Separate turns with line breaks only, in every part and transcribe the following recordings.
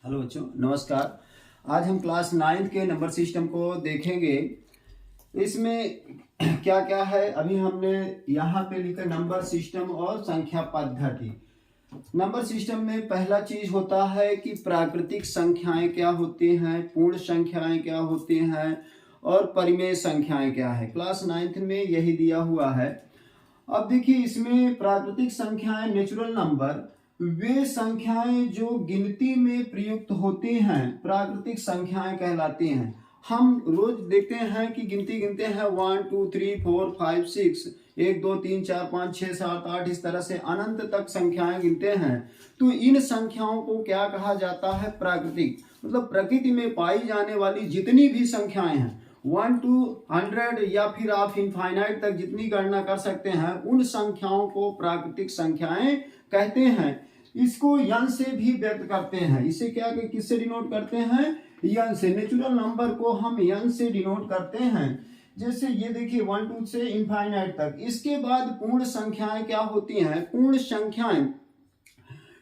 Hello बच्चों, नमस्कार। आज हम क्लास 9 के नंबर सिस्टम को देखेंगे। इसमें क्या क्या है, अभी हमने यहाँ पे लिखा नंबर सिस्टम और संख्या पद्धति। नंबर सिस्टम में पहला चीज होता है कि प्राकृतिक संख्याएं क्या होती हैं, पूर्ण संख्याएं क्या होती हैं और परिमेय संख्याएं क्या है। क्लास 9 में यही दिया हुआ है। अब देखिए, इसमें प्राकृतिक संख्याएं, नेचुरल नंबर, वे संख्याएं जो गिनती में प्रयुक्त होती हैं प्राकृतिक संख्याएं कहलाती हैं। हम रोज देखते हैं कि गिनती गिनते हैं 1 2 3 4 5 6, 1 2 3 4 5 6 7 8, इस तरह से अनंत तक संख्याएं गिनते हैं। तो इन संख्याओं को क्या कहा जाता है? प्राकृतिक। मतलब प्रकृति में पाई जाने वाली जितनी भी संख्याएं हैं 1 to 100 या फिर आप इनफाइनाइट तक जितनी गणना कर सकते हैं, उन संख्याओं को प्राकृतिक संख्याएं कहते हैं। इसको यन से भी व्यक्त करते हैं। इसे क्या किससे डिनोट करते हैं? यन से। नेचुरल नंबर को हम यन से डिनोट करते हैं। जैसे ये देखिए 1 2 से इनफाइनाइट तक। इसके बाद पूर्ण संख्याएं क्या होती हैं? पूर्ण संख्याएं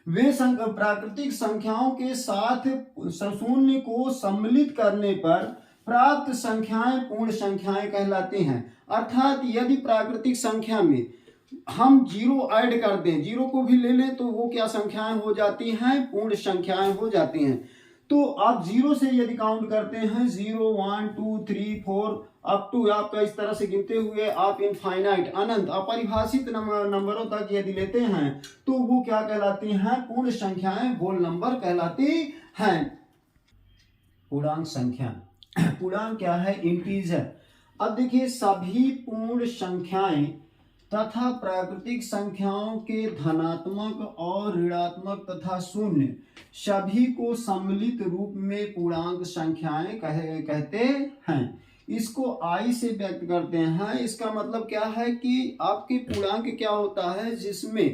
वे प्राकृतिक संख्याओं के साथ शून्य को सम्मिलित करने पर प्राप्त संख्याएं पूर्ण संख्याएं कहलाती हैं। अर्थात यदि प्राकृतिक संख्या में हम जीरो ऐड कर दें, जीरो को भी ले लें, तो वो क्या संख्याएं हो जाती हैं? पूर्ण संख्याएं हो जाती हैं। तो आप जीरो से यदि काउंट करते हैं, 0 1 2 3 4 अप टू आपका इस तरह से गिनते हुए आप इनफाइनाइट अनंत अपरिभाषित नंबरों तक यदि लेते हैं, तो वो क्या कहलाती हैं? पूर्ण संख्याएं, होल नंबर कहलाती हैं। पूर्णांक संख्या, पूर्णांक क्या है? इंटीजर। अब देखिए, सभी पूर्ण संख्याएं तथा प्राकृतिक संख्याओं के धनात्मक और ऋणात्मक तथा शून्य सभी को सम्मिलित रूप में पूर्णांक संख्याएं कहते हैं। इसको आई से व्यक्त करते हैं। इसका मतलब क्या है कि आपके पूर्णांक क्या होता है? जिसमें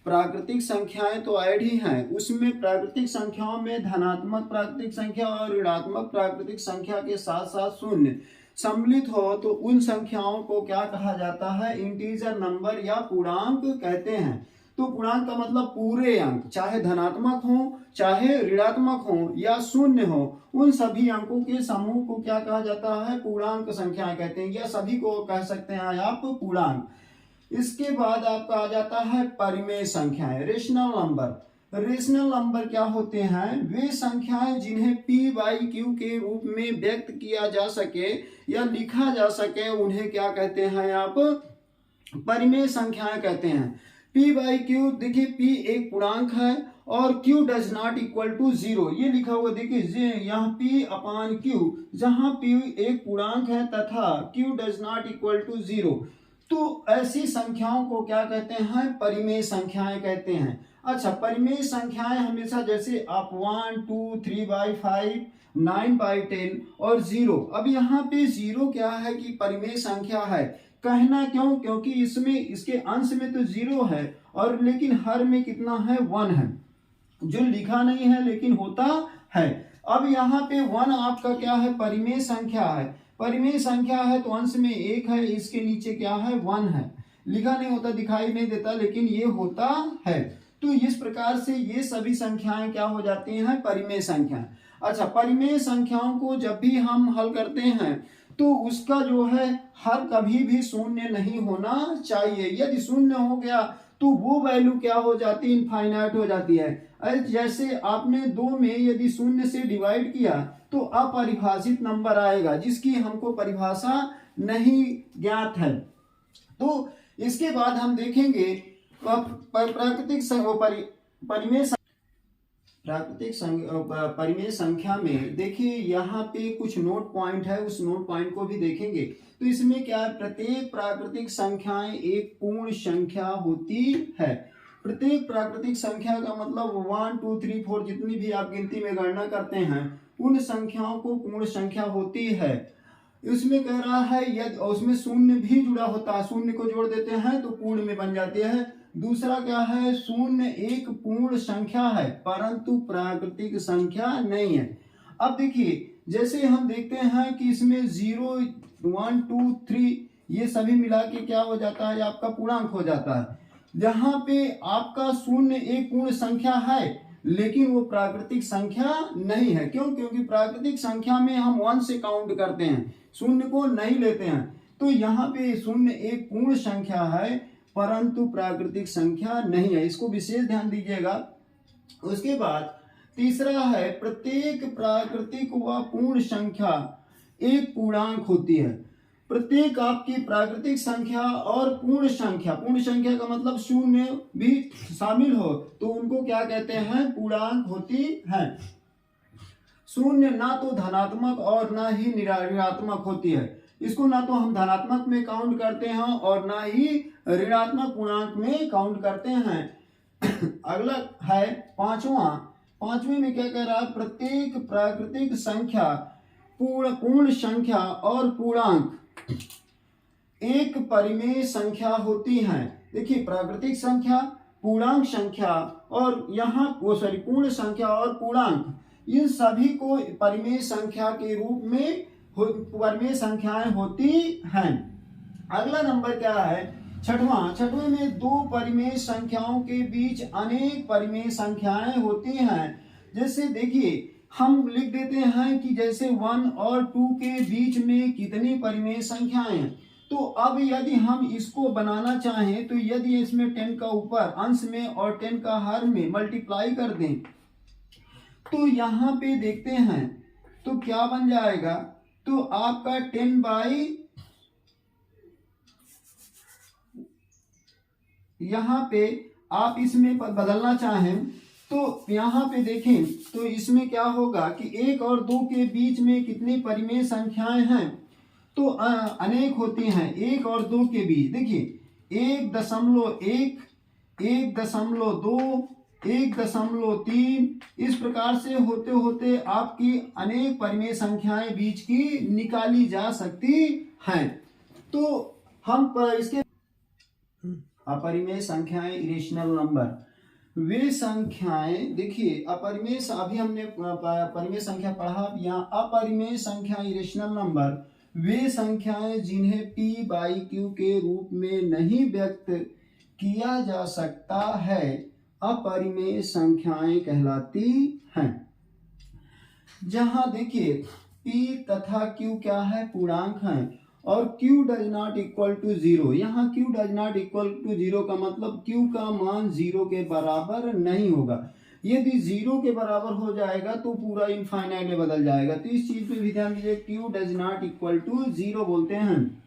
प्राकृतिक संख्याएं तो ऐड ही हैं, उसमें प्राकृतिक संख्याओं में धनात्मक प्राकृतिक संख्या और ऋणात्मक प्राकृतिक संख्या के साथ साथ शून्य सम्मिलित हो, तो उन संख्याओं को क्या कहा जाता है? इंटीजर नंबर या पूर्णांक कहते हैं। तो पूर्णांक का मतलब पूरे अंक, चाहे धनात्मक हो, चाहे ऋणात्मक हो या शून्य हो, उन सभी अंकों के समूह को क्या कहा जाता है? पूर्णांक संख्या कहते हैं, या सभी को कह सकते हैं आप पूर्णांक। इसके बाद आपका आ जाता है परिमेय संख्याएं, रेशनल नंबर। रेशनल नंबर क्या होते हैं? वे संख्याएं जिन्हें पी बाई क्यू के रूप में व्यक्त किया जा सके या लिखा जा सके, उन्हें क्या कहते हैं आप? परिमेय संख्याएं कहते हैं। पी बाई क्यू, देखिए पी एक पूर्णांक है और Q does not equal to 0, ये लिखा हुआ देखिए यहाँ पी अपान क्यू, जहां पी एक पूर्णांक है तथा Q does not equal to 0, तो ऐसी संख्याओं को क्या कहते हैं? परिमेय संख्याएं कहते हैं। अच्छा, परिमेय संख्याएं हमेशा जैसे आप 1 2 3/5 9/10 और 0। अब यहाँ पे 0 क्या है कि परिमेय संख्या है। कहना क्यों? क्योंकि इसमें इसके अंश में तो 0 है और लेकिन हर में कितना है? 1 है, जो लिखा नहीं है लेकिन होता है। अब यहाँ पे 1 आपका क्या है? परिमेय संख्या है। परिमेय संख्या है तो अंश में 1 है, इसके नीचे क्या है? 1 है। लिखा नहीं होता, दिखाई नहीं देता, लेकिन ये होता है। तो इस प्रकार से ये सभी संख्याएं क्या हो जाती हैं? परिमेय संख्या। अच्छा, परिमेय संख्याओं को जब भी हम हल करते हैं तो उसका जो है हर कभी भी शून्य नहीं होना चाहिए। यदि शून्य हो गया तो वो वैल्यू क्या हो जाती है? इनफाइनाइट हो जाती है। जैसे आपने 2 में यदि शून्य से डिवाइड किया तो अपरिभाषित नंबर आएगा, जिसकी हमको परिभाषा नहीं ज्ञात है। तो इसके बाद हम देखेंगे परिमेय संख्या में देखिए यहाँ पे कुछ नोट पॉइंट है, उस नोट पॉइंट को भी देखेंगे। तो इसमें क्या है? प्रत्येक प्राकृतिक संख्याएं एक पूर्ण संख्या होती है। प्रत्येक प्राकृतिक संख्या का मतलब 1 2 3 4 जितनी भी आप गिनती में गणना करते हैं, उन संख्याओं को पूर्ण संख्या होती है। इसमें कह रहा है यदि उसमें शून्य भी जुड़ा होता है, शून्य को जोड़ देते हैं तो पूर्ण में बन जाती है। दूसरा क्या है? शून्य एक पूर्ण संख्या है परंतु प्राकृतिक संख्या नहीं है। अब देखिए, जैसे हम देखते हैं कि इसमें 0 1 2 3 ये सभी मिला के क्या हो जाता है? आपका पूर्णांक हो जाता है। जहां पे आपका शून्य एक पूर्ण संख्या है लेकिन वो प्राकृतिक संख्या नहीं है। क्यों? क्योंकि प्राकृतिक संख्या में हम 1 से काउंट करते हैं, शून्य को नहीं लेते हैं। तो यहाँ पे शून्य एक पूर्ण संख्या है परंतु प्राकृतिक संख्या नहीं है, इसको विशेष ध्यान दीजिएगा। उसके बाद तीसरा है, प्रत्येक प्राकृतिक व पूर्ण संख्या एक पूर्णांक होती है। प्रत्येक आपकी प्राकृतिक संख्या और पूर्ण संख्या का मतलब शून्य भी शामिल हो तो उनको क्या कहते हैं? पूर्णांक होती है। शून्य ना तो धनात्मक और ना ही ऋणात्मक होती है, इसको ना तो हम धनात्मक में काउंट करते हैं और ना ही ऋणात्मक पूर्णांक में काउंट करते हैं। अगला है पांचवें में क्या कह रहा है? प्रत्येक प्राकृतिक संख्या पूर्ण संख्या और पूर्णांक एक परिमेय संख्या होती है। देखिए, प्राकृतिक संख्या, पूर्णांक संख्या और यहाँ पूर्ण संख्या और पूर्णांक, इन सभी को परिमेय संख्या के रूप में परिमेय संख्याएं होती हैं। अगला नंबर क्या है? छठवां में दो परिमेय संख्याओं के बीच अनेक परिमेय संख्याएं होती हैं। जैसे देखिए, हम लिख देते हैं कि जैसे 1 और 2 के बीच में कितनी परिमेय संख्याएं हैं। तो अब यदि हम इसको बनाना चाहें तो यदि इसमें 10 का ऊपर अंश में और 10 का हर में मल्टीप्लाई कर दें तो यहाँ पे देखते हैं तो क्या बन जाएगा? तो आपका 10 बाई, यहाँ पे आप इसमें बदलना चाहें तो यहाँ पे देखें तो इसमें क्या होगा कि 1 और 2 के बीच में कितनी परिमेय संख्याएं हैं? तो अनेक होती हैं 1 और 2 के बीच। देखिए 1.1, 1.2, 1.3, इस प्रकार से होते होते आपकी अनेक परिमेय संख्याएं बीच की निकाली जा सकती हैं। तो हम इसके अपरिमेय संख्याएं, इरेशनल नंबर, वे संख्याएं, देखिए अपरिमेय, अभी हमने परिमेय संख्या पढ़ा, यहाँ अपरिमेय संख्या इरेशनल नंबर वे संख्याएं जिन्हें p/q के रूप में नहीं व्यक्त किया जा सकता है अपरिमेय संख्याएं कहलाती हैं। जहां देखिए p तथा q क्या है? पूर्णांक हैं और q does not equal to 0। यहाँ q does not equal to 0 का मतलब q का मान 0 के बराबर नहीं होगा। यदि 0 के बराबर हो जाएगा तो पूरा इनफाइनाइट में बदल जाएगा। तो इस चीज पे भी ध्यान दीजिए, q does not equal to 0 बोलते हैं।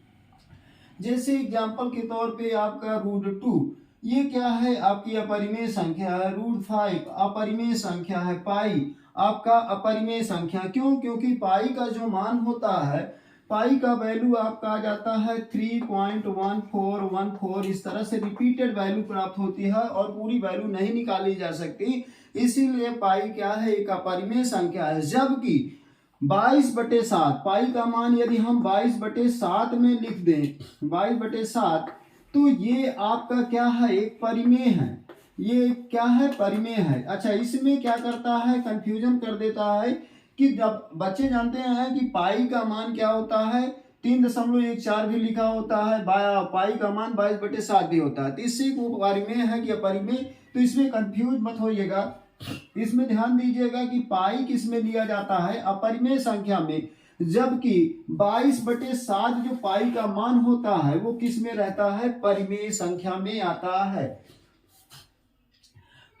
जैसे एग्जांपल के तौर पे आपका √2, ये क्या है? आपकी अपरिमेय संख्या है। √5 अपरिमेय संख्या है। पाई आपका अपरिमेय संख्या। क्यों? क्योंकि पाई का जो मान होता है, पाई का वैल्यू आपका आ जाता है 3.1414, इस तरह से रिपीटेड वैल्यू प्राप्त होती है और पूरी वैल्यू नहीं निकाली जा सकती, इसीलिए पाई क्या है? एक अपरिमेय संख्या है। जबकि 22/7, पाई का मान यदि हम 22/7 में लिख दें, 22/7, तो ये आपका क्या है? एक परिमेय है। ये क्या है? परिमेय है। अच्छा, इसमें क्या करता है? कंफ्यूजन कर देता है कि जब बच्चे जानते हैं कि पाई का मान क्या होता है, 3.14 भी लिखा होता है, पाई का मान 22/7 भी होता है, तो इससे वो परिमेय है कि अपरिमेय, तो इसमें कंफ्यूज मत होइएगा। इसमें ध्यान दीजिएगा कि पाई किस में लिया जाता है? अपरिमेय संख्या में, जबकि 22/7 जो पाई का मान होता है वो किस में रहता है? परिमेय संख्या में आता है।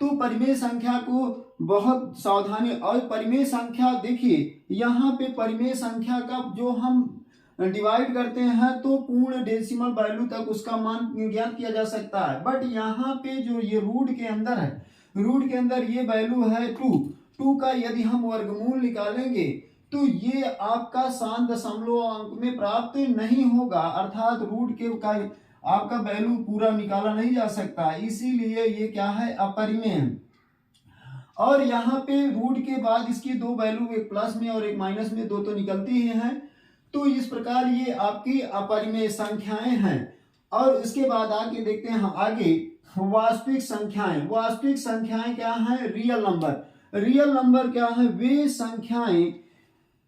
तो परिमेय संख्या को बहुत सावधानी, और परिमेय संख्या देखिए यहाँ पे परिमेय संख्या का जो हम डिवाइड करते हैं तो पूर्ण डेसिमल वैल्यू तक उसका मान ज्ञात किया जा सकता है। बट यहाँ पे जो ये रूट के अंदर है, रूट के अंदर ये वैल्यू है 2 का यदि हम वर्गमूल निकालेंगे तो ये आपका 7 दशमलव अंक में प्राप्त नहीं होगा, अर्थात रूट के का आपका वैल्यू पूरा निकाला नहीं जा सकता, इसीलिए ये क्या है? अपरिमेय। और यहाँ पे रूट के बाद इसकी दो वैल्यू, एक प्लस में और एक माइनस में, दो तो निकलती ही हैं। तो इस प्रकार ये आपकी अपरिमेय संख्याएं हैं। और इसके बाद आगे देखते हैं हम आगे वास्तविक संख्याएं। वास्तविक संख्याएं क्या है? Real number. रियल नंबर क्या है? वे संख्याएं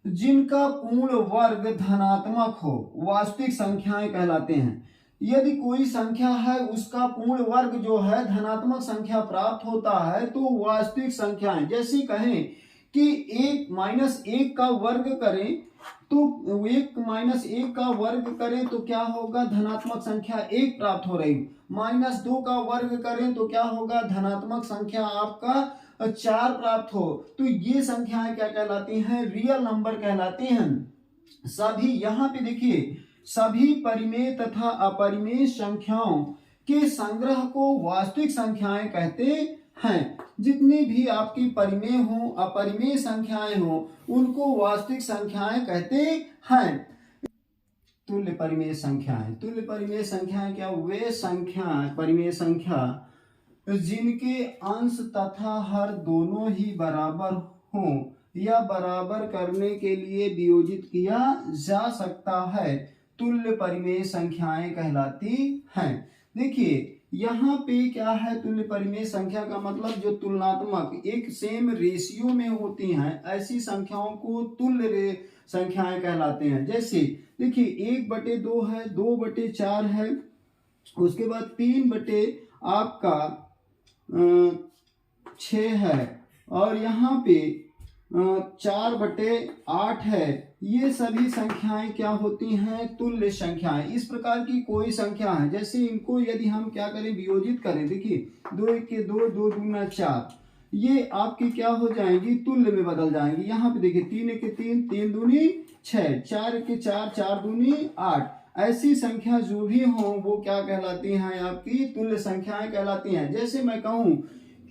जिनका पूर्ण वर्ग धनात्मक हो, वास्तविक संख्याएं कहलाते हैं। यदि कोई संख्या है उसका पूर्ण वर्ग जो है धनात्मक संख्या प्राप्त होता है तो वास्तविक संख्याएं, जैसे कहें कि 1 - 1 का वर्ग करें तो 1 - 1 का वर्ग करें तो क्या होगा, धनात्मक संख्या 1 प्राप्त हो रही। -2 का वर्ग करें तो क्या होगा, धनात्मक संख्या आपका 4 प्राप्त हो। तो ये संख्याएं क्या कहलाती हैं, रियल नंबर कहलाती हैं। सभी यहाँ पे देखिए, सभी परिमेय तथा अपरिमेय संख्याओं के संग्रह को वास्तविक संख्याएं कहते हैं। जितनी भी आपकी परिमेय हो अपरिमेय संख्याएं हो उनको वास्तविक संख्याएं कहते हैं। तुल्य परिमेय संख्याएं, तुल्य परिमेय संख्याएं क्या, वे संख्याएं परिमेय संख्या जिनके अंश तथा हर दोनों ही बराबर हों या बराबर करने के लिए वियोजित किया जा सकता है, तुल्य परिमेय संख्याएं कहलाती हैं। देखिए यहाँ पे क्या है, तुल्य परिमेय संख्या का मतलब जो तुलनात्मक एक सेम रेशियो में होती हैं ऐसी संख्याओं को तुल्य संख्याएं कहलाते हैं। जैसे देखिए 1/2 है, 2/4 है, उसके बाद 3 आपका 6 है और यहाँ पे 4/8 है। ये सभी संख्याएं क्या होती हैं, तुल्य संख्याएं। इस प्रकार की कोई संख्या है, जैसे इनको यदि हम क्या करें, वियोजित करें, देखिए 2 × 1 = 2, 2 × 4, ये आपकी क्या हो जाएंगी, तुल्य में बदल जाएंगी। यहाँ पे देखिए 3 × 1 = 3, 3 दूनी 6, 4 × 1 = 4, 4 दूनी 8। ऐसी संख्या जो भी हो वो क्या कहलाती हैं, आपकी तुल्य संख्याएं कहलाती हैं। जैसे मैं कहूँ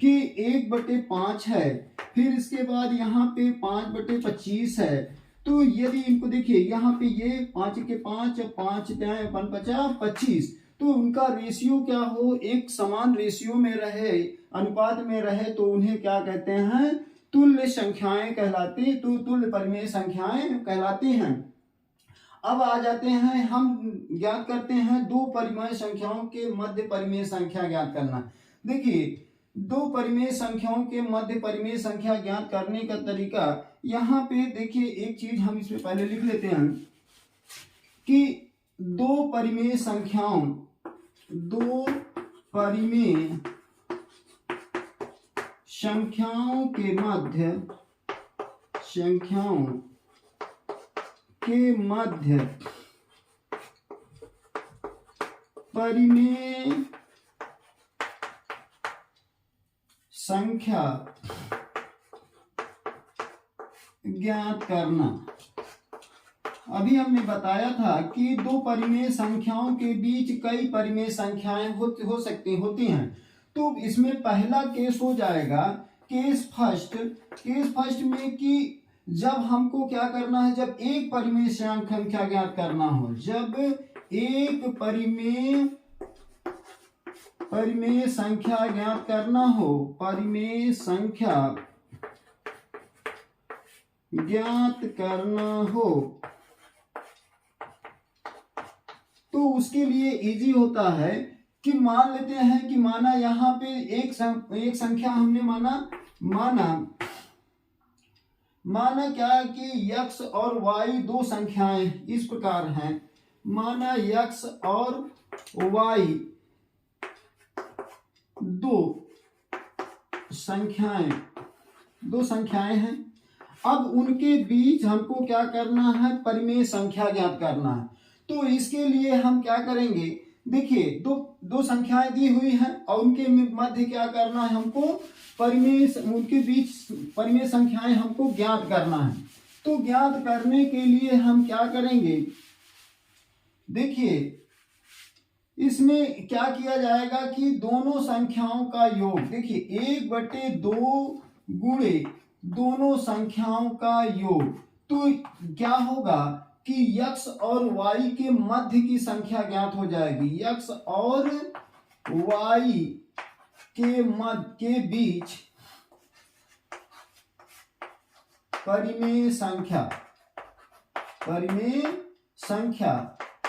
कि 1/5 है, फिर इसके बाद यहाँ पे 5/25 है, तो यदि इनको देखिए यहाँ पे ये 5 × 5 = 5, 5 × 5 = 25, तो उनका रेशियो क्या हो, एक समान रेशियो में रहे, अनुपात में रहे, तो उन्हें क्या कहते हैं, तुल्य संख्याएं कहलाती, तो तुल्य परिमेय संख्याएं कहलाती हैं। अब आ जाते हैं, हम ज्ञात करते हैं दो परिमेय संख्याओं के मध्य परिमेय संख्या ज्ञात करना। देखिए दो परिमेय संख्याओं के मध्य परिमेय संख्या ज्ञात करने का तरीका, यहाँ पे देखिए एक चीज हम इसमें पहले लिख लेते हैं कि दो परिमेय संख्याओं के मध्य परिमेय संख्या ज्ञात करना। अभी हमने बताया था कि दो परिमेय संख्याओं के बीच कई परिमेय संख्याएं होती हैं। तो इसमें पहला केस हो जाएगा केस फर्स्ट में कि जब हमको क्या करना है, जब एक परिमेय संख्या ज्ञात करना हो, जब एक परिमेय संख्या ज्ञात करना हो, परिमेय संख्या ज्ञात करना हो, तो उसके लिए इजी होता है कि मान लेते हैं कि माना यहाँ पे एक संख्या हमने माना क्या कि x और y दो संख्याएं इस प्रकार हैं। माना x और y दो संख्याएं हैं। अब उनके बीच हमको क्या करना है, परिमेय संख्या ज्ञात करना है। तो इसके लिए हम क्या करेंगे, देखिए दो संख्याएं दी हुई हैं और उनके मध्य क्या करना है, हमको उनके बीच परिमेय संख्याएं हमको ज्ञात करना है। तो ज्ञात करने के लिए हम क्या करेंगे, देखिए इसमें क्या किया जाएगा कि दोनों संख्याओं का योग, देखिए 1/2 गुणे दोनों संख्याओं का योग, तो क्या होगा कि x और y के मध्य की संख्या ज्ञात हो जाएगी। x और y के मध्य के बीच परिमेय संख्या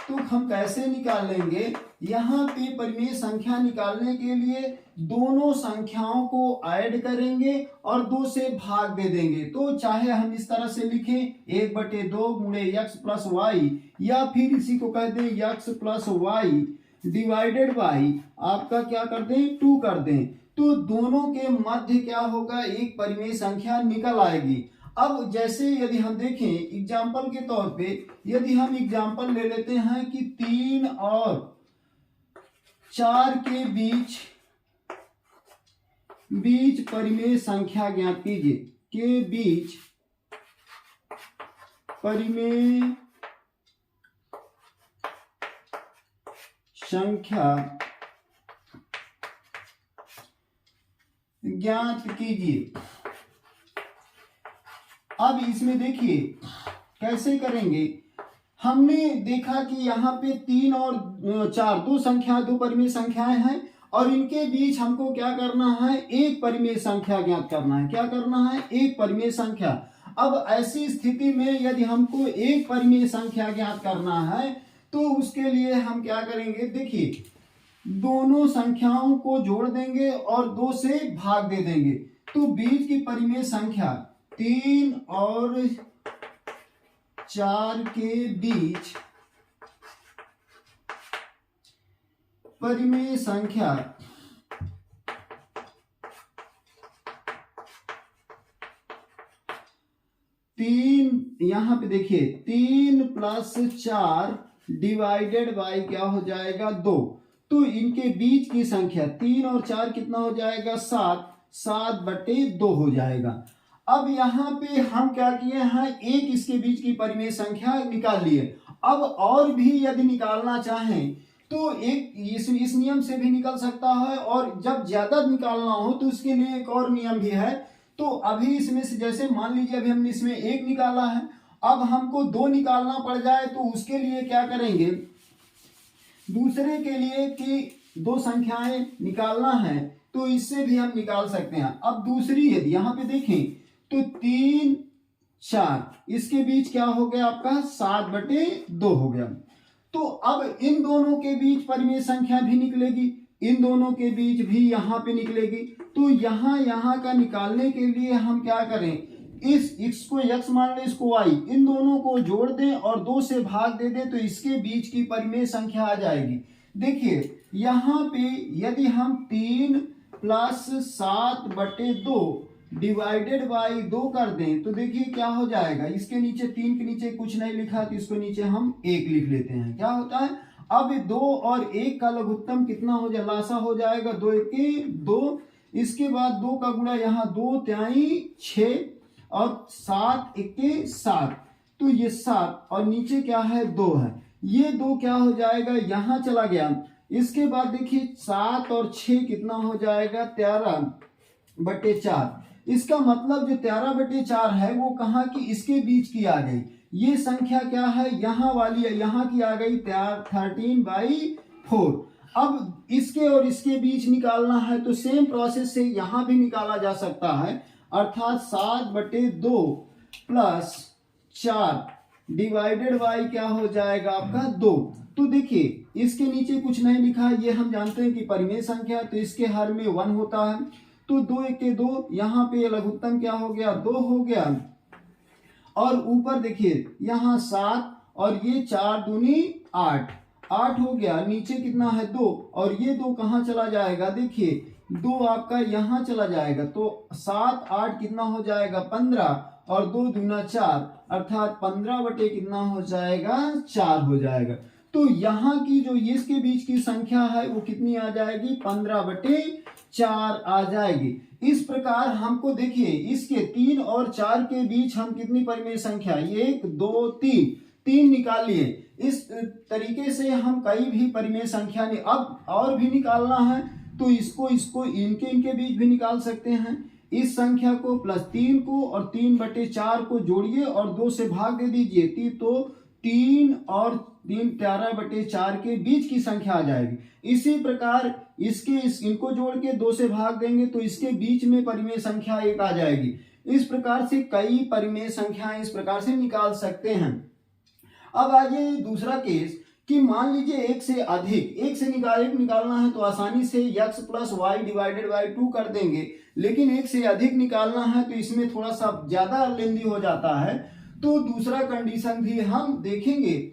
तो हम कैसे निकाल लेंगे, यहाँ पे परिमेय संख्या निकालने के लिए दोनों संख्याओं को ऐड करेंगे और 2 से भाग दे देंगे। तो चाहे हम इस तरह से लिखें 1/2 गुणे x + y, या फिर इसी को कह दें x + y डिवाइडेड बाई आपका क्या कर दें 2 कर दें, तो दोनों के मध्य क्या होगा एक परिमेय संख्या निकल आएगी। अब जैसे यदि हम देखें एग्जाम्पल के तौर पे, यदि हम एग्जाम्पल ले लेते हैं कि 3 और 4 के बीच परिमेय संख्या ज्ञात कीजिए, के बीच परिमेय संख्या ज्ञात कीजिए। अब इसमें देखिए कैसे करेंगे, हमने देखा कि यहाँ पे 3 और 4 दो संख्या, दो परिमेय संख्याएं हैं और इनके बीच हमको क्या करना है एक परिमेय संख्या ज्ञात करना है। क्या करना है एक परिमेय संख्या। अब ऐसी स्थिति में यदि हमको एक परिमेय संख्या ज्ञात करना है तो उसके लिए हम क्या करेंगे, देखिए दोनों संख्याओं को जोड़ देंगे और 2 से भाग दे देंगे, तो बीच की परिमेय संख्या 3 और 4 के बीच परिमेय संख्या यहां पे देखिए 3 + 4 डिवाइडेड बाई क्या हो जाएगा 2, तो इनके बीच की संख्या 3 और 4 कितना हो जाएगा 7, 7/2 हो जाएगा। अब यहाँ पे हम क्या किए हैं एक इसके बीच की परिमेय संख्या निकाल लिए। अब और भी यदि निकालना चाहें तो एक इस नियम से भी निकल सकता है, और जब ज्यादा निकालना हो तो उसके लिए एक और नियम भी है। तो अभी इसमें से जैसे मान लीजिए अभी हमने इसमें 1 निकाला है, अब हमको 2 निकालना पड़ जाए तो उसके लिए क्या करेंगे, दूसरे के लिए कि 2 संख्याएं निकालना है तो इससे भी हम निकाल सकते हैं। अब दूसरी यदि यहाँ पे देखें तो 3 4 इसके बीच क्या हो गया आपका 7/2 हो गया। तो अब इन दोनों के बीच परिमेय संख्या भी निकलेगी, इन दोनों के बीच भी यहाँ पे निकलेगी। तो यहाँ का निकालने के लिए हम क्या करें, इस x को x मान लें, इसको y, इन दोनों को जोड़ दें और 2 से भाग दे दें तो इसके बीच की परिमेय संख्या आ जाएगी। देखिए यहाँ पे यदि हम 3 + 7/2 डिवाइडेड बाई 2 कर दें तो देखिए क्या हो जाएगा, इसके नीचे 3 के नीचे कुछ नहीं लिखा तो इसको नीचे हम 1 लिख लेते हैं। क्या होता है, अब 2 और 1 का लघुत्तम कितना हो जाए, लासा हो जाएगा 2 × 1 = 2, इसके बाद 2 का गुणा यहाँ 2 × 6 और 7 × 1 = 7, तो ये 7 और नीचे क्या है 2 है, ये 2 क्या हो जाएगा यहाँ चला गया। इसके बाद देखिए 7 और 6 कितना हो जाएगा 13/4। इसका मतलब जो 13/4 है वो कहाँ की, इसके बीच की आ गई। ये संख्या क्या है यहाँ वाली है, यहाँ की आ गई 13/4। अब इसके और इसके बीच निकालना है तो सेम प्रोसेस से यहाँ भी निकाला जा सकता है, अर्थात 7/2 + 4 डिवाइडेड बाई क्या हो जाएगा आपका 2। तो देखिए इसके नीचे कुछ नहीं लिखा, ये हम जानते हैं कि परिमेय संख्या तो इसके हर में 1 होता है, तो 2 × 1 = 2, यहाँ पे लघुत्तम क्या हो गया 2 हो गया, और ऊपर देखिए यहाँ 7 और ये 4 दूनी 8 हो गया, नीचे कितना है 2 और ये 2 कहाँ चला जाएगा, देखिए 2 आपका यहाँ चला जाएगा, तो 7 8 कितना हो जाएगा 15 और 2 दूना 4, अर्थात 15 कितना हो जाएगा 4 हो जाएगा। तो यहाँ की जो इसके बीच की संख्या है वो कितनी आ जाएगी 15/4 आ जाएगी। इस प्रकार हमको देखिए इसके 3 और 4 के बीच हम कितनी परिमेय संख्या 1 2 3 निकाल लिए। इस तरीके से हम कई भी परिमेय संख्या ने, अब और भी निकालना है तो इसको इनके बीच भी निकाल सकते हैं। इस संख्या को +3 को और 3/4 को जोड़िए और 2 से भाग दे दीजिए, तो 3 और 3 13/4 के बीच की संख्या आ जाएगी। इसी प्रकार इनको जोड़ के 2 से भाग देंगे तो इसके बीच में परिमेय संख्या 1 आ जाएगी। इस प्रकार से कई परिमेय संख्याएं इस प्रकार से निकाल सकते हैं। अब आइए दूसरा केस कि मान लीजिए एक से निकालना है तो आसानी से x + y डिवाइडेड बाई 2 कर देंगे, लेकिन एक से अधिक निकालना है तो इसमें थोड़ा सा ज्यादा लेंदी हो जाता है। तो दूसरा कंडीशन भी हम देखेंगे,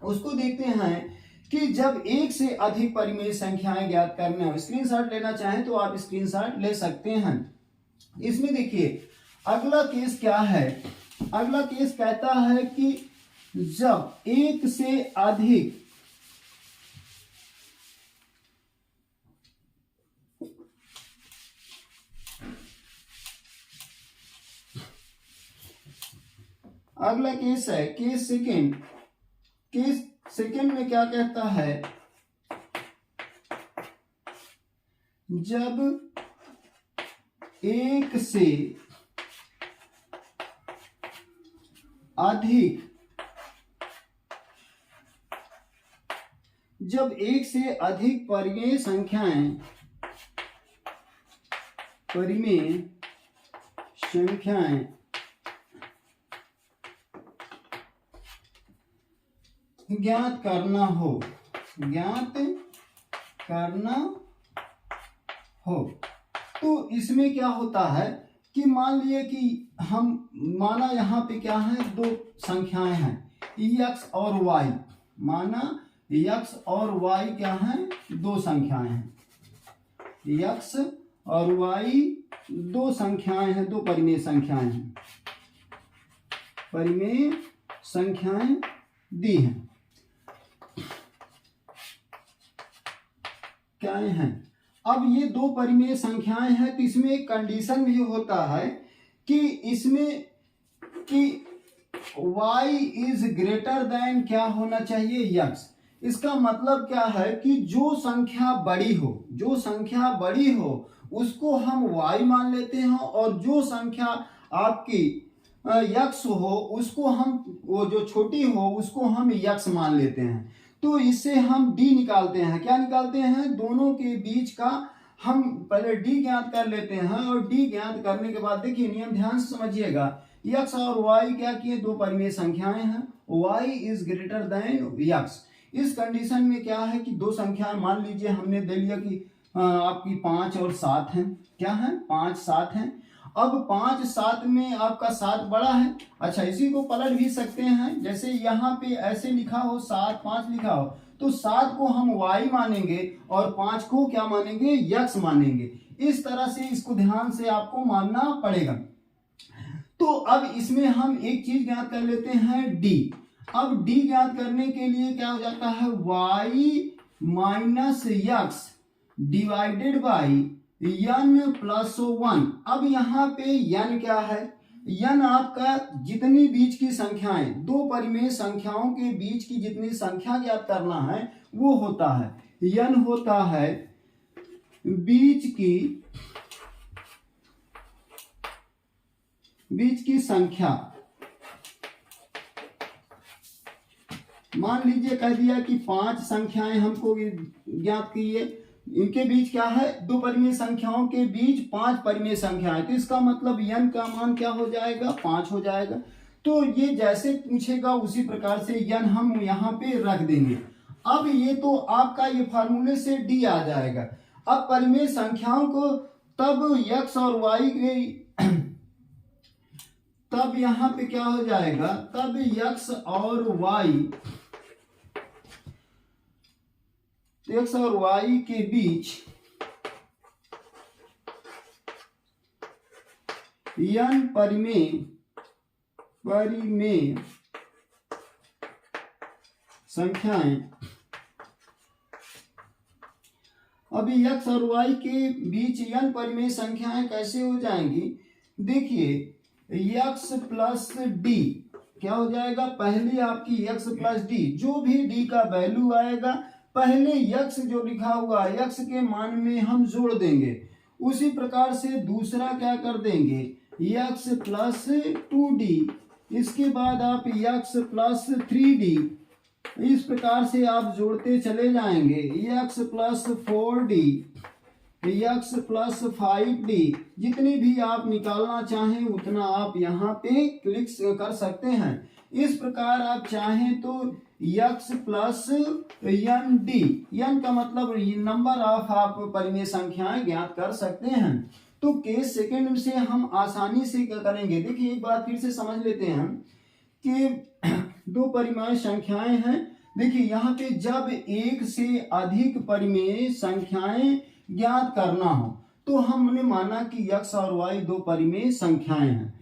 उसको देखते हैं कि जब एक से अधिक परिमेय संख्याएं ज्ञात करना हो। स्क्रीनशॉट लेना चाहें तो आप स्क्रीनशॉट ले सकते हैं। इसमें देखिए अगला केस क्या है, अगला केस कहता है कि जब एक से अधिक अगला केस है केस सेकेंड। केस सेकेंड में क्या कहता है, जब एक से अधिक परिमेय संख्याएं ज्ञात करना हो तो इसमें क्या होता है कि मान लिए कि हम माना यहाँ पे क्या है, दो संख्याएं हैं x और y। माना x और y क्या है, दो संख्याएं हैं। x और y दो संख्याएं हैं, दो परिमेय संख्याएं दी हैं। क्या हैं, अब ये दो परिमेय संख्याएं हैं तो इसमें एक कंडीशन भी होता है कि इसमें कि y इज ग्रेटर देन क्या होना चाहिए, x। इसका मतलब क्या है कि जो संख्या बड़ी हो उसको हम y मान लेते हैं और जो संख्या आपकी x हो उसको हम, वो जो छोटी हो उसको हम x मान लेते हैं। तो इससे हम d निकालते हैं। क्या निकालते हैं, दोनों के बीच का हम पहले d ज्ञात कर लेते हैं और d ज्ञात करने के बाद देखिए नियम ध्यान से समझिएगा, x और y क्या किए, दो परिमेय संख्याएं हैं, y is greater than x। इस कंडीशन में क्या है कि दो संख्याएं मान लीजिए हमने दे लिया कि आपकी 5 और 7 हैं। क्या है, 5 7 हैं। अब 5 7 में आपका 7 बड़ा है। अच्छा, इसी को पलट भी सकते हैं, जैसे यहाँ पे ऐसे लिखा हो 7 5 लिखा हो तो 7 को हम y मानेंगे और 5 को क्या मानेंगे, x मानेंगे। इस तरह से इसको ध्यान से आपको मानना पड़ेगा। तो अब इसमें हम एक चीज ज्ञात कर लेते हैं d। अब d ज्ञात करने के लिए क्या हो जाता है, y minus x divided by n plus 1। अब यहाँ पे n क्या है, n आपका जितनी बीच की संख्याएं, दो परिमेय संख्याओं के बीच की जितनी संख्या ज्ञात करना है वो होता है, n होता है बीच की संख्या। मान लीजिए कह दिया कि 5 संख्याएं हमको ज्ञात की है, इनके बीच क्या है, दो परिमेय संख्याओं के बीच 5 परिमेय संख्याएं, तो इसका मतलब n का मान क्या हो जाएगा, 5 हो जाएगा। तो ये जैसे पूछेगा उसी प्रकार से n हम यहाँ पे रख देंगे। अब ये तो आपका ये फार्मूले से d आ जाएगा। अब परिमेय संख्याओं को तब x और y के तब यहाँ पे क्या हो जाएगा, तब x और y के बीच n परिमेय संख्याएं। अभी x और y के बीच n परिमेय संख्याएं कैसे हो जाएंगी, देखिए x प्लस d क्या हो जाएगा, पहले आपकी x प्लस d, जो भी d का वैल्यू आएगा पहले x जो लिखा हुआ है x के मान में हम जोड़ देंगे। उसी प्रकार से दूसरा क्या कर देंगे, x प्लस 2d, इसके बाद आप x प्लस 3d, इस प्रकार से आप जोड़ते चले जाएंगे। x plus 4d, x plus 5d, जितनी भी आप निकालना चाहें उतना आप यहाँ पे क्लिक कर सकते हैं। इस प्रकार आप चाहें तो x plus n d, n का मतलब नंबर ऑफ आप परिमेय संख्याएं ज्ञात कर सकते हैं। तो केस सेकंड से हम आसानी से क्या करेंगे, देखिए एक बार फिर से समझ लेते हैं कि दो परिमेय संख्याएं हैं देखिए यहाँ पे जब एक से अधिक परिमेय संख्याएं ज्ञात करना हो तो हमने माना कि x और y दो परिमेय संख्याएं हैं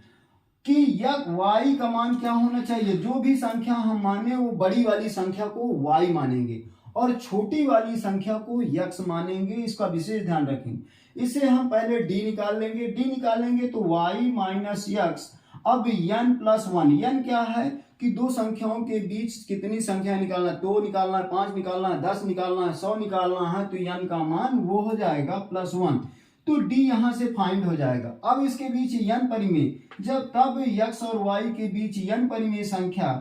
कि y का मान क्या होना चाहिए, जो भी संख्या हम माने वो बड़ी वाली संख्या को y मानेंगे और छोटी वाली संख्या को x मानेंगे। इसका विशेष ध्यान रखेंगे। इसे हम पहले d निकाल लेंगे, d निकालेंगे तो y माइनस x। अब n प्लस 1, n क्या है कि दो संख्याओं के बीच कितनी संख्या निकालना है, 2 निकालना है, 5 निकालना है, 10 निकालना है, 100 निकालना है, तो n का मान वो हो जाएगा +1। तो d यहां से फाइंड हो जाएगा। अब इसके बीच n परिमेय, जब तब x और y के बीच n परिमेय संख्या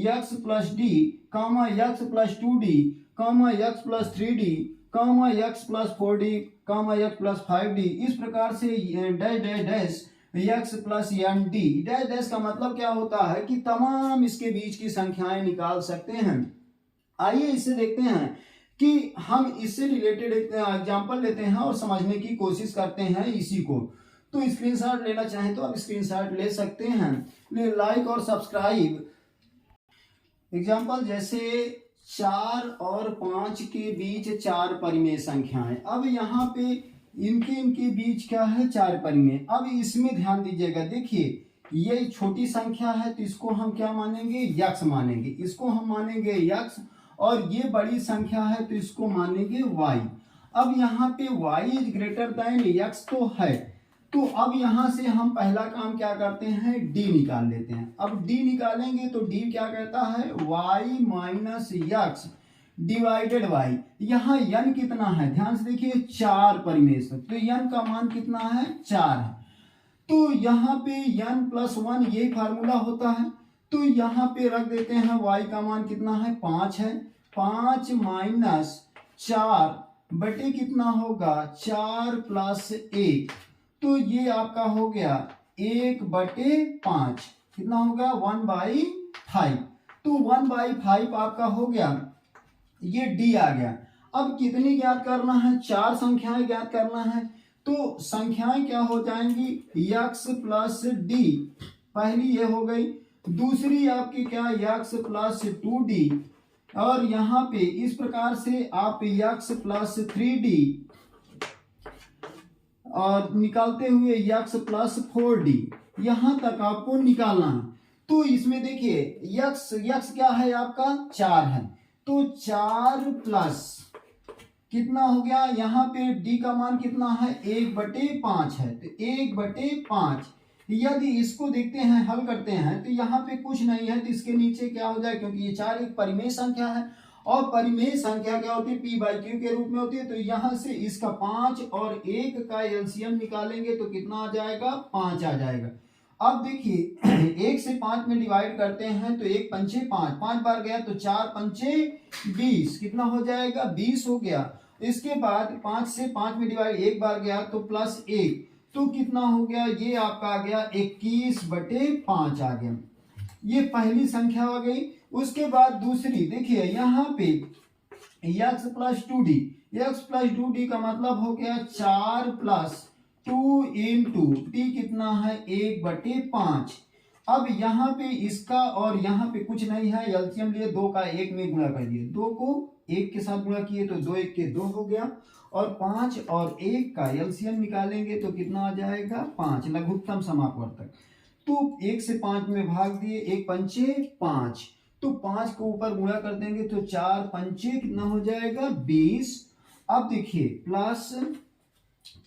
x plus d comma x plus 2d comma x plus 3d comma x plus 4d comma x plus 5d, इस प्रकार से dash dash dash x plus N D. Dash dash का मतलब क्या होता है कि तमाम इसके बीच की संख्याएं निकाल सकते हैं। आइए इससे देखते हैं कि हम इससे रिलेटेड एक एग्जांपल लेते हैं और समझने की कोशिश करते हैं इसी को। तो स्क्रीनशॉट लेना चाहें तो आप स्क्रीनशॉट ले सकते हैं, लाइक और सब्सक्राइब। एग्जांपल जैसे 4 और 5 के बीच 4 परिमेय संख्याएं। अब यहाँ पे इनके बीच क्या है, 4 परिमेय। अब इसमें ध्यान दीजिएगा, देखिए ये छोटी संख्या है तो इसको हम क्या मानेंगे, x मानेंगे, इसको हम मानेंगे x, और ये बड़ी संख्या है तो इसको मानेंगे y। अब यहाँ पे y is greater than x तो है, तो अब यहाँ से हम पहला काम क्या करते हैं, d निकाल लेते हैं। अब d निकालेंगे तो d क्या कहता है, y minus x divided y। यहाँ n कितना है, ध्यान से देखिए 4 परिमेय, तो n का मान कितना है, 4 है। तो यहाँ पे n प्लस 1 यही फार्मूला होता है, तो यहाँ पे रख देते हैं y का मान कितना है, 5 है। 5 माइनस 4 बटे कितना होगा, 4 प्लस 1, तो ये आपका हो गया 1/5, कितना होगा 1/5। तो 1/5 आपका हो गया, ये d आ गया। अब कितनी ज्ञात करना है, 4 संख्याएं ज्ञात करना है, तो संख्याएं क्या हो जाएंगी, x प्लस d, पहली ये हो गई, दूसरी आपकी क्या, x प्लस 2d, और यहाँ पे इस प्रकार से आप x प्लस 3d और निकालते हुए x प्लस 4d, यहां तक आपको निकालना है। तो इसमें देखिए x क्या है आपका, 4 है, तो 4 प्लस कितना हो गया, यहाँ पे d का मान कितना है, 1/5 है, तो 1/5। यदि इसको देखते हैं, हल करते हैं, तो यहाँ पे कुछ नहीं है, तो इसके नीचे क्या हो जाए, क्योंकि ये 4 एक परिमेय संख्या है और परिमेय संख्या क्या होती है, p/q के रूप में होती है। तो यहाँ से इसका 5 और 1 का एलसीएम निकालेंगे तो कितना आ जाएगा, 5 आ जाएगा। अब देखिए 1 से 5 में डिवाइड करते हैं तो 1 पंचे 5, 5 बार गया तो 4 पंचे 20, कितना हो जाएगा, 20 हो गया। इसके बाद 5 से 5 में डिवाइड 1 बार गया तो प्लस 1, तो कितना हो गया, ये आपका आ गया 21/5 आ गया। ये पहली संख्या आ गई। उसके बाद दूसरी देखिए, यहाँ पे x plus 2d, x plus 2d का मतलब हो गया 4 प्लस 2 इंटू d कितना है, 1/5। अब यहाँ पे इसका और यहाँ पे कुछ नहीं है, एलसीएम लिए 2 का 1 में गुणा कर दिए, 2 को 1 के साथ गुणा किए तो 2 1 के 2 हो गया, और 5 और 1 का एलसीएम निकालेंगे तो कितना आ जाएगा, 5, लघुत्तम समापवर्तक। तो 1 से 5 में भाग दिए, 1 पंचे 5, तो 5 को ऊपर गुणा कर देंगे तो 4 पंचे कितना हो जाएगा, 20। अब देखिए प्लस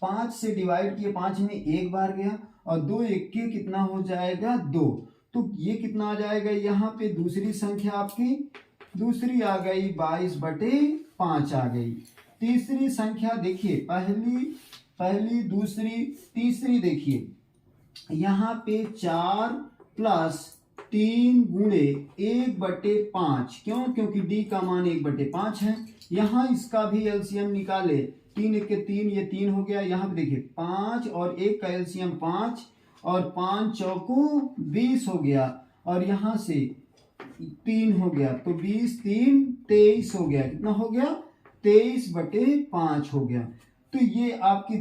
5 से डिवाइड किए, 5 में 1 बार गया और 2 1 के कितना हो जाएगा, 2, तो ये कितना आ जाएगा, यहाँ पे दूसरी संख्या आपकी दूसरी आ गई 22/5 आ गई। तीसरी संख्या देखिए, पहली दूसरी तीसरी, देखिए यहाँ पे 4 प्लस 3 गुणे 1/5, क्यों, क्योंकि d का मान 1/5 है। यहाँ इसका भी एलसीएम निकाले, 3 1 के 3, ये 3 हो गया। यहाँ पे देखिए 5 और 1 का एलसीएम 5, और 5 चौको 20 हो गया, और यहाँ से 3 हो गया, तो 20 3 23 हो गया, कितना हो गया, 23/5 हो गया। तो ये आपकी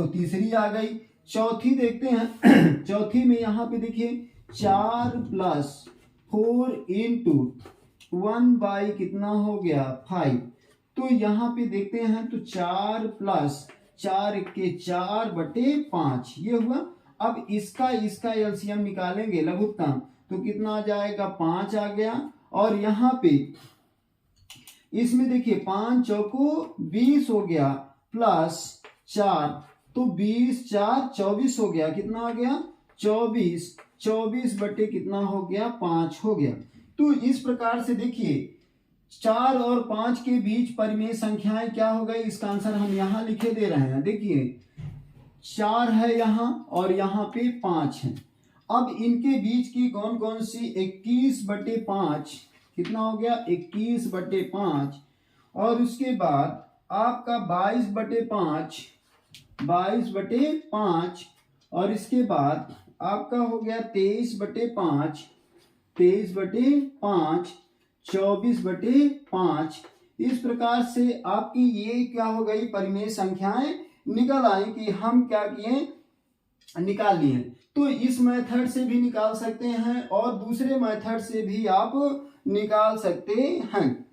तीसरी आ गई। चौथी देखते हैं चौथी में यहाँ पे देखिए 4 प्लस 4 इंटू 1 बाई कितना हो गया 5। तो यहाँ पे देखते हैं तो 4 प्लस 4 के 4/5 ये हुआ। अब इसका एलसीएम निकालेंगे लघुत्तम, तो कितना आ जाएगा 5 आ गया। और यहाँ पे इसमें देखिए 5 चौको 20 हो गया प्लस 4, तो 20 4 24 हो गया। कितना आ गया 24 बटे कितना हो गया 5 हो गया। तो इस प्रकार से देखिए 4 और 5 के बीच परिमेय संख्याएं क्या हो गई, इसका आंसर हम यहाँ लिखे दे रहे हैं। देखिए 4 है यहाँ और यहाँ पे 5 है। अब इनके बीच की कौन कौन सी 21/5 कितना हो गया 21/5, और उसके बाद आपका 22/5 और इसके बाद आपका हो गया 23/5 24/5। इस प्रकार से आपकी ये क्या हो गई परिमेय संख्याएं निकल आई कि हम क्या किए निकाल लिए। तो इस मेथड से भी निकाल सकते हैं और दूसरे मेथड से भी आप निकाल सकते हैं।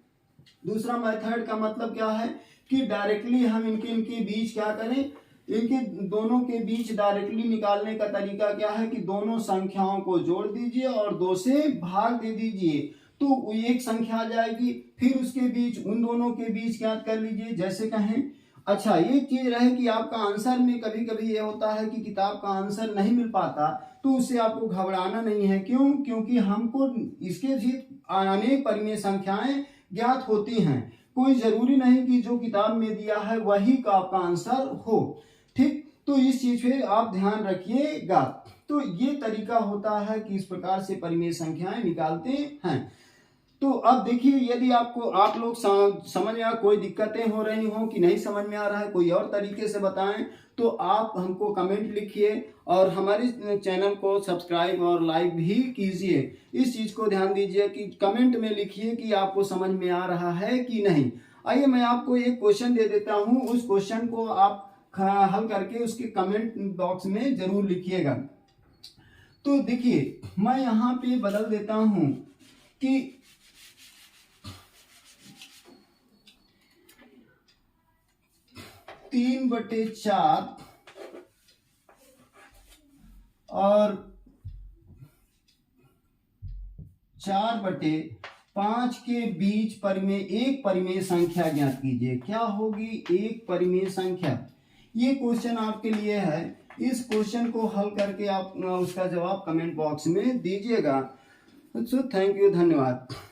दूसरा मेथड का मतलब क्या है कि डायरेक्टली हम इनके बीच क्या करें, इनके दोनों के बीच डायरेक्टली निकालने का तरीका क्या है कि दोनों संख्याओं को जोड़ दीजिए और 2 से भाग दे दीजिए, तो एक संख्या आ जाएगी। फिर उसके बीच उन दोनों के बीच क्या कर लीजिए जैसे कहें। अच्छा, ये चीज रहे कि आपका आंसर में कभी कभी ये होता है कि किताब का आंसर नहीं मिल पाता, तो उससे आपको घबराना नहीं है। क्यों? क्योंकि हमको इसके भी अनेक परिमेय संख्याएं ज्ञात होती हैं। कोई जरूरी नहीं कि जो किताब में दिया है वही का आपका आंसर हो। ठीक, तो इस चीज पे आप ध्यान रखिएगा। तो ये तरीका होता है कि इस प्रकार से परिमेय संख्याएं निकालते हैं। तो अब देखिए, यदि आप लोग समझ में कोई दिक्कतें हो रही हो कि नहीं समझ में आ रहा है, कोई और तरीके से बताएं, तो आप हमको कमेंट लिखिए और हमारे चैनल को सब्सक्राइब और लाइक भी कीजिए। इस चीज को ध्यान दीजिए कि कमेंट में लिखिए कि आपको समझ में आ रहा है कि नहीं। आइए मैं आपको एक क्वेश्चन दे देता हूं, उस क्वेश्चन को आप हल करके उसके कमेंट बॉक्स में जरूर लिखिएगा। तो देखिए मैं यहाँ पे बदल देता हूं कि 3/4 और 4/5 के बीच परिमेय एक परिमेय संख्या ज्ञात कीजिए। क्या होगी एक परिमेय संख्या? ये क्वेश्चन आपके लिए है। इस क्वेश्चन को हल करके आप उसका जवाब कमेंट बॉक्स में दीजिएगा। थैंक यू, धन्यवाद।